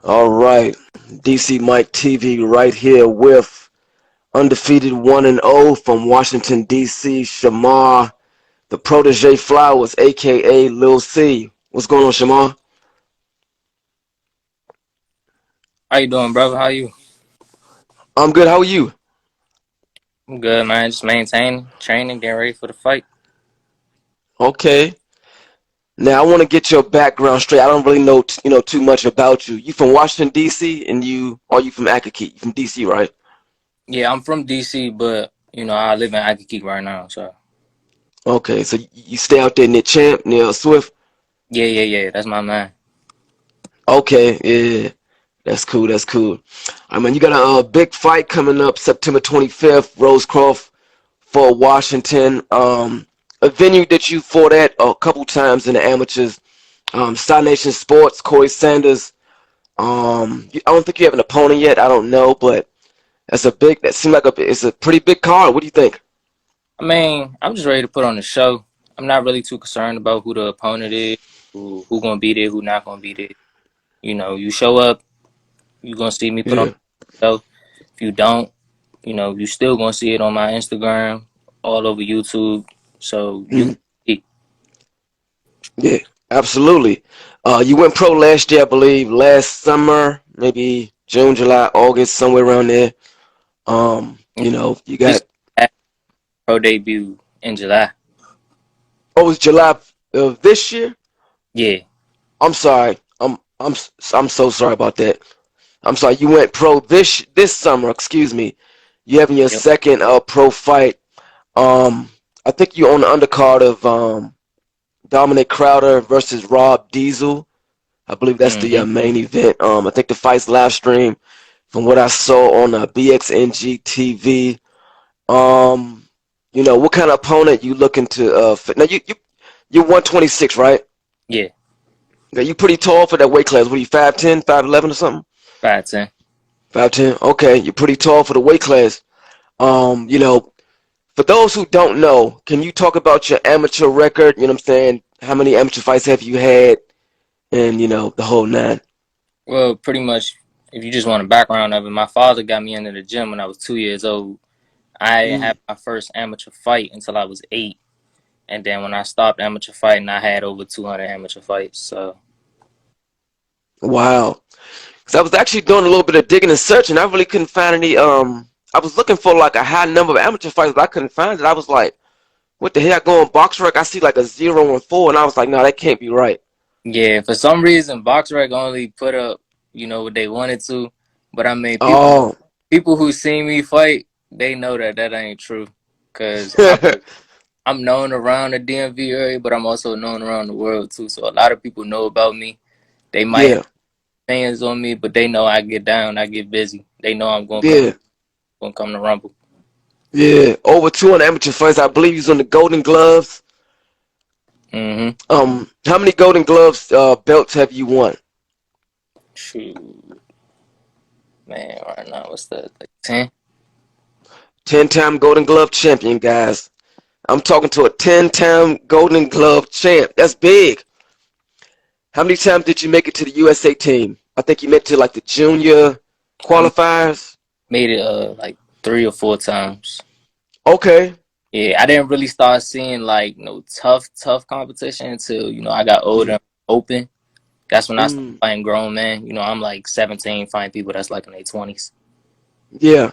All right, DCMIEKTV right here with undefeated 1-0 from Washington D.C. Chamar, the protege Flowers, aka Lil C. What's going on, Chamar? How you doing, brother? How you? I'm good. How are you? I'm good, man. Just maintaining, training, getting ready for the fight. Okay. Now I want to get your background straight. I don't really know, too much about you. You from Washington D.C. and you from Akaki? You from D.C., right? Yeah, I'm from DC, but I live in Akaki right now. So Okay, so you stay out there near Champ, near Swift. yeah. That's my man. Okay, yeah. That's cool. That's cool. I mean, you got a big fight coming up September 25th, Rosecroft for Washington. A venue that you fought at a couple times in the amateurs. CyNation Sports, Corey Sanders. I don't think you have an opponent yet. I don't know, but that seemed like it's a pretty big card. What do you think? I mean, I'm just ready to put on the show. I'm not really too concerned about who the opponent is, who gonna be there, who not gonna be there. You show up, you gonna see me put on Yeah. the show. If you don't, you still gonna see it on my Instagram, all over YouTube. So you can Mhm. see. Yeah, absolutely. You went pro last year, I believe, last summer, maybe June, July, August, somewhere around there. You This got pro debut in July. it's July of this year. Yeah. I'm sorry. I'm so sorry about that. I'm sorry. You went pro this summer. Excuse me. You having your Yep. second pro fight. I think you on the undercard of Dominic Crowder versus Rob Diesel. I believe that's the hmm main event. I think the fight's live stream from what I saw on BXNG TV. Um, what kind of opponent you looking to fit? Now you're 126, right? Yeah. Yeah, you pretty tall for that weight class. What are you, 5'10", 5'11", or something? 5'10". 5'10". Okay, you're pretty tall for the weight class. Um, you know, for those who don't know, can you talk about your amateur record? You know what I'm saying? How many amateur fights have you had? And the whole nine. Well, pretty much, if you just want a background of it, my father got me into the gym when I was 2 years old. I didn't Mm, have my first amateur fight until I was 8. And then when I stopped amateur fighting, I had over 200 amateur fights. So, wow. Because I was actually doing a little bit of digging and searching. I really couldn't find any. I was looking for like a high number of amateur fights, but I couldn't find it. I was like, what the hell? I go on BoxRec, I see like a 0 and 4, and I was like, no, that can't be right. yeah, for some reason, BoxRec only put up, what they wanted to. But I mean, Oh, people who see me fight, they know that ain't true. Because I'm known around the DMV area, but I'm also known around the world too. So a lot of people know about me. They might have yeah, fans on me, but they know I get down, I get busy. They know I'm yeah, gonna come to Rumble. yeah. Over 200 amateur fights. I believe he's on the Golden Gloves. hmm How many Golden Gloves belts have you won? Shoot, man, right now what's that? Like 10? 10-time Golden Glove champion, guys. I'm talking to a 10-time Golden Glove champ. That's big. How many times did you make it to the USA team? I think you made it to like the junior I qualifiers. made it like 3 or 4 times. Okay. Yeah, I didn't really start seeing like no tough competition until I got older Yeah. and open. That's when I started Mm, fighting grown men. I'm like 17, fighting people that's like in their 20s. yeah.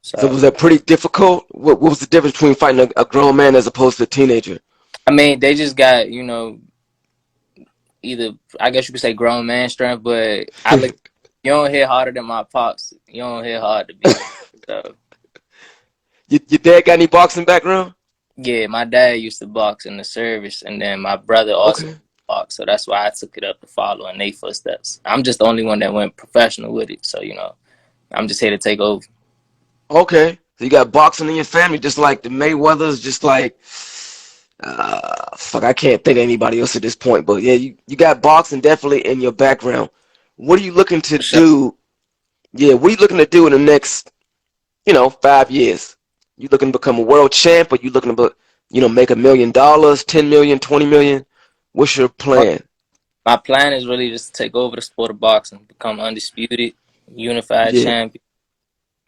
So So was that pretty difficult? What was the difference between fighting a grown man as opposed to a teenager? I mean, they just got either I guess you could say grown man strength, but I look you don't hit harder than my pops. You don't hit hard to be. So Your dad got any boxing background? yeah, my dad used to box in the service, and then my brother also Okay. boxed. So that's why I took it up to follow in their footsteps. I'm just the only one that went professional with it. So I'm just here to take over. Okay. So you got boxing in your family, just like the Mayweathers, just like fuck, I can't think of anybody else at this point. But yeah, you got boxing definitely in your background. What are you looking to For sure. do? Yeah, what are you looking to do in the next 5 years? You looking to become a world champ, or you looking to, make $1 million, 10 million, 20 million? What's your plan? My plan is really just to take over the sport of boxing, become undisputed, unified Yeah. champion,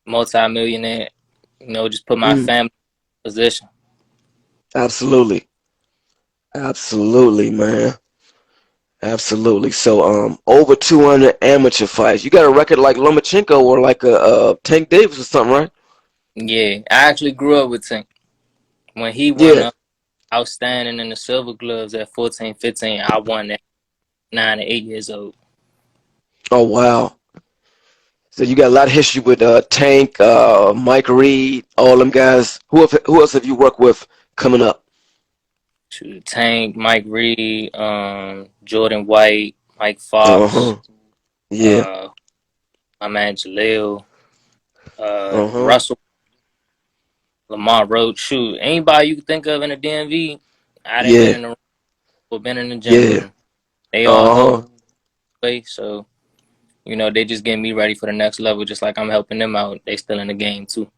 multi-millionaire. Just put my Mm, family in position. absolutely. Absolutely, man. Absolutely. So, over 200 amateur fights. You got a record like Lomachenko or like a Tank Davis or something, right? Yeah, I actually grew up with Tank. When he won Yeah. outstanding in the silver gloves at 14, 15, I won at 9 and 8 years old. Oh, wow. So you got a lot of history with Tank, Mike Reed, all them guys. Who else have you worked with coming up? To Tank, Mike Reed, Jordan White, Mike Fox, Uh-huh. Yeah. uh, my man Jaleel, Uh-huh. Russell, Lamar Roach. Shoot, anybody you can think of in the DMV, I done been Yeah. in the room or been in the gym with Yeah. them. They all help Uh-huh. play, so they just getting me ready for the next level, just like I'm helping them out. They still in the game too.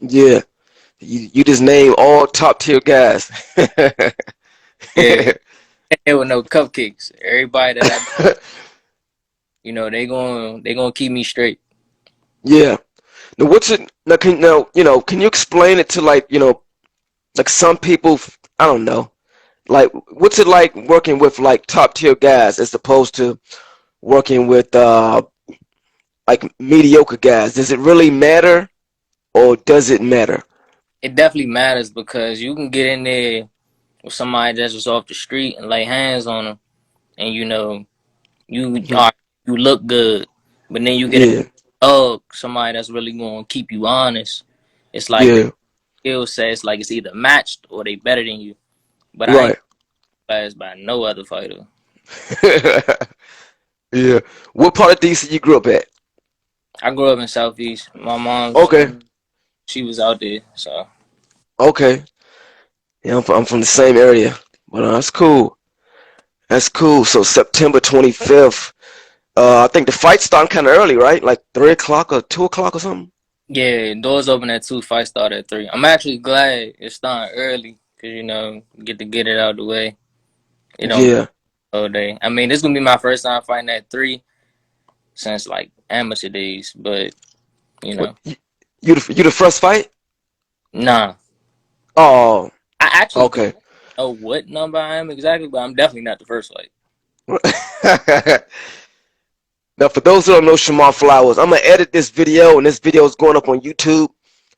Yeah. You just name all top tier guys. Yeah, there with no cupcakes. Everybody that they gonna keep me straight. Yeah. Now what's it now, can you explain it to like some people, I don't know. Like what's it like working with like top tier guys as opposed to working with like mediocre guys? Does it really matter or does it matter? It definitely matters because you can get in there with somebody that's just off the street and lay hands on them, and you Mhm. are you look good, but then you get a Yeah. somebody that's really gonna keep you honest. It's like the Yeah. skill set. It's like it's either matched or they better than you. But I ain't Right. fast by no other fighter. Yeah. What part of DC you grew up at? I grew up in Southeast. My mom's Okay. she was out there, so Okay. Yeah, I'm from the same area. But that's cool. That's cool. So September 25th. I think the fight starting kind of early, right? Like 3 o'clock or 2 o'clock or something. yeah. Doors open at 2. Fight start at 3. I'm actually glad it's starting early because get it out of the way. It don't Yeah. all day. I mean, this gonna be my first time fighting at 3 since like amateur days, but you What? know, You the first fight? nah. Oh. I actually don't Okay. know what number I am exactly, but I'm definitely not the first fight. Now, for those who don't know Chamar Flowers, I'm gonna edit this video, and this video is going up on YouTube.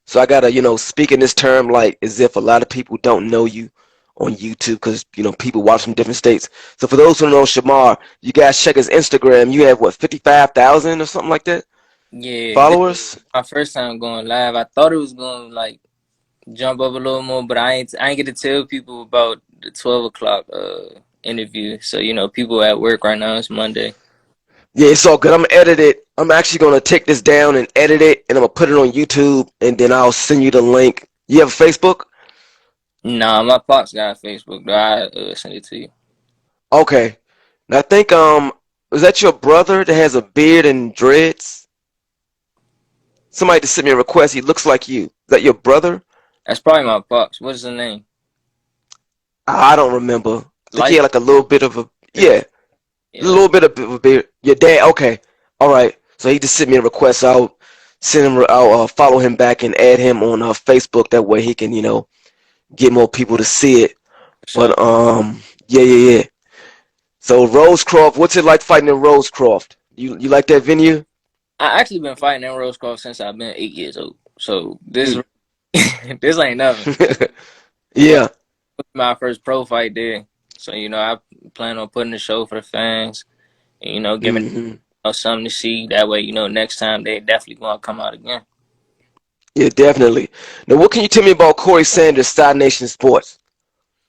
So I gotta, speak in this term like as if a lot of people don't know you on YouTube because people watch from different states. So for those who don't know Shamar, you guys check his Instagram. You have what 55,000 or something like that Yeah, this followers. is my first time going live. I thought it was going to like jump up a little more, but I ain't get to tell people about the 12 o'clock interview. So people at work right now. It's Monday. Yeah, it's all good. I'm gonna edit it. I'm actually gonna take this down and edit it, and I'm gonna put it on YouTube, and then I'll send you the link. You have a Facebook? Nah, my pops got Facebook. Though. I send it to you. Okay. Now I think was that your brother that has a beard and dreads? Somebody just sent me a request. He looks like you. Is that your brother? That's probably my pops. What's the name? I don't remember. I think he Light. had like a little bit of a yeah, a Yeah. little bit of a beard. Your dad? Okay. All right. So he just sent me a request. So I'll send him. I'll follow him back and add him on Facebook. That way he can get more people to see it. So But yeah, yeah, yeah. So Rosecroft, what's it like fighting in Rosecroft? You like that venue? I actually been fighting in Rosecroft since I've been 8 years old. So this Mm. this ain't nothing. But Yeah. my first pro fight there. So I plan on putting a show for the fans. And, giving Hmm. something to see. That way, next time they definitely gonna come out again. Yeah, definitely. Now, what can you tell me about Corey Sanders, CyNation Sports?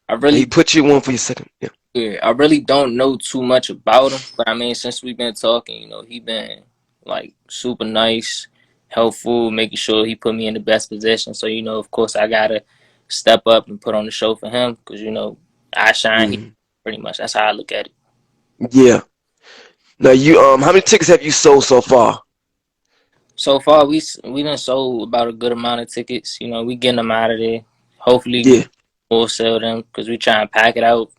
I He really, put you on for your second. Yeah. yeah, I really don't know too much about him, but I mean, since we've been talking, he been like super nice, helpful, making sure he put me in the best position. So of course, I gotta step up and put on the show for him because I shine. He Hmm. pretty much. That's how I look at it. Yeah. Now, how many tickets have you sold so far? So far, we done sold about a good amount of tickets. We getting them out of there. Hopefully, Yeah. we'll sell them because we try and pack it out.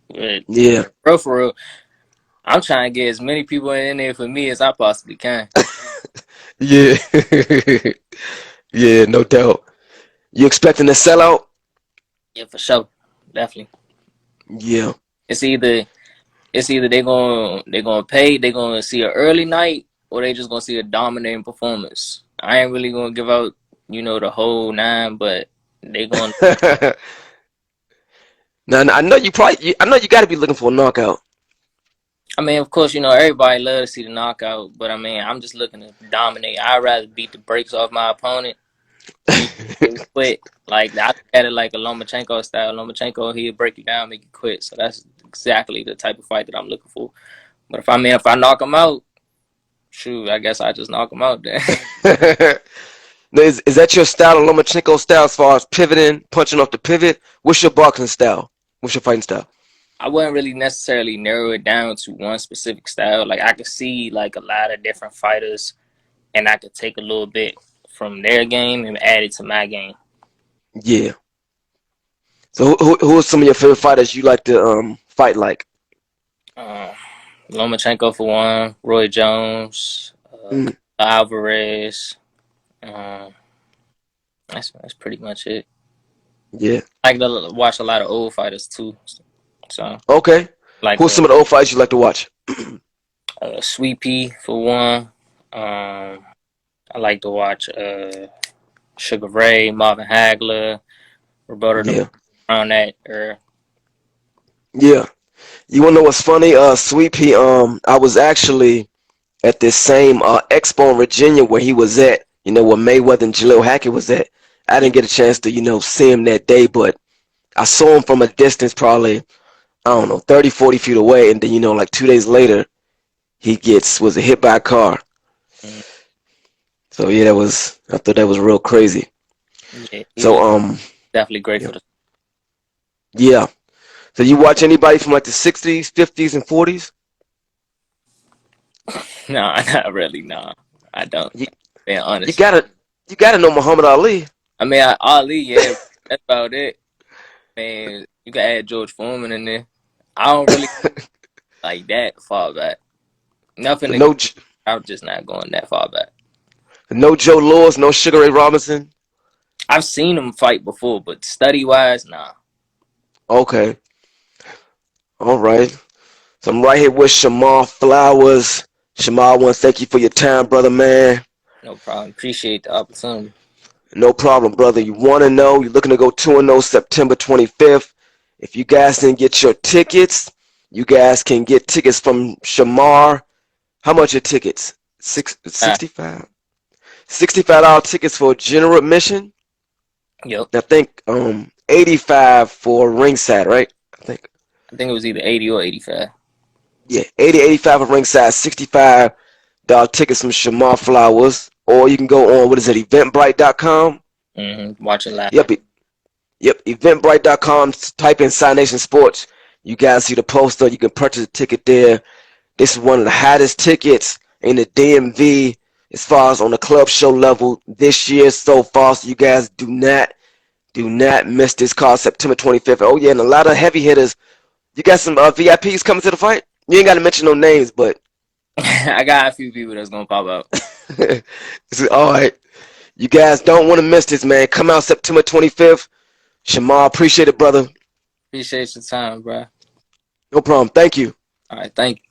But Yeah. for real, I'm trying to get as many people in there for me as I possibly can. Yeah. Yeah, no doubt. You expecting to sell out? Yeah, for sure, definitely. Yeah. It's either they gonna pay, they gonna see an early night, or they just gonna see a dominating performance. I ain't really gonna give out, the whole nine, but they gonna. Now, I know I know you got to be looking for a knockout. I mean, of course, everybody love to see the knockout, but I mean, I'm just looking to dominate. I'd rather beat the brakes off my opponent. You quit. Like I look at it like a Lomachenko style. Lomachenko, he'll break you down, make you quit. So that's exactly the type of fight that I'm looking for. But if I knock him out, shoot, I guess I just knock him out then. Now, is that your style, Lomachenko style, as far as pivoting, punching off the pivot? What's your boxing style? What's your fighting style? I wouldn't really necessarily narrow it down to one specific style. Like I could see like a lot of different fighters, and I could take a little bit from their game and add it to my game. Yeah. So who are some of your favorite fighters you like to fight like? Uh, Lomachenko for one, Roy Jones, Mm, Alvarez. Um, that's pretty much it. yeah. I like to watch a lot of old fighters too. So Okay. like Who's some of the old fights you like to watch? Sweet Pea for one. I like to watch Sugar Ray, Marvin Hagler, Roberto Yeah. around that era. Yeah. You wanna know what's funny? Sweet Pea, I was actually at this same expo in Virginia where he was at, where Mayweather and Jaleel Hackett was at. I Yeah. didn't get a chance to, see him that day, but I saw him from a distance, probably, I don't know, 30, 40 feet away. And then, like 2 days later, was hit by a car. Mm, So yeah, I thought that was real crazy. yeah, he So, was definitely great yeah. for the. Yeah. So you watch anybody from like the 60s, 50s, and 40s? No, not really. No, I don't. You, Being you honest. gotta, you gotta know Muhammad Ali. I mean, Ali, yeah, that's about it. Man, you can add George Foreman in there. I don't really like that far back. Nothing So against. I'm just not going that far back. no Joe Louis, no Sugar Ray Robinson. I've seen him fight before, but study wise, nah. Okay. All right. So I'm right here with Chamar Flowers. Chamar, I want to thank you for your time, brother, man. No problem. Appreciate the opportunity. No problem, brother. You want to know? You're looking to go 2-0 September 25th. If you guys didn't get your tickets, you guys can get tickets from Chamar. How much are tickets? 65. $65 tickets for general admission. Yep. I think 85 for ringside, right? I think. I think it was either 80 or 85. Yeah, 80, 85 for ringside, $65 tickets from Chamar Flowers. Or you can go on, what is it, eventbrite.com? Watch it live. Yep, yep, eventbrite.com. Type in CyNation Sports. You guys see the poster. You can purchase a ticket there. This is one of the hottest tickets in the DMV as far as on the club show level this year so far. So you guys do not miss this call September 25th. Oh yeah, and a lot of heavy hitters. You got some VIPs coming to the fight. You ain't got to mention no names, but I got a few people that's gonna pop out. all right. You guys don't want to miss this, man. Come out September 25th. Shamar, appreciate it, brother. Appreciate your time, bro. No problem. Thank you. All right, thank you.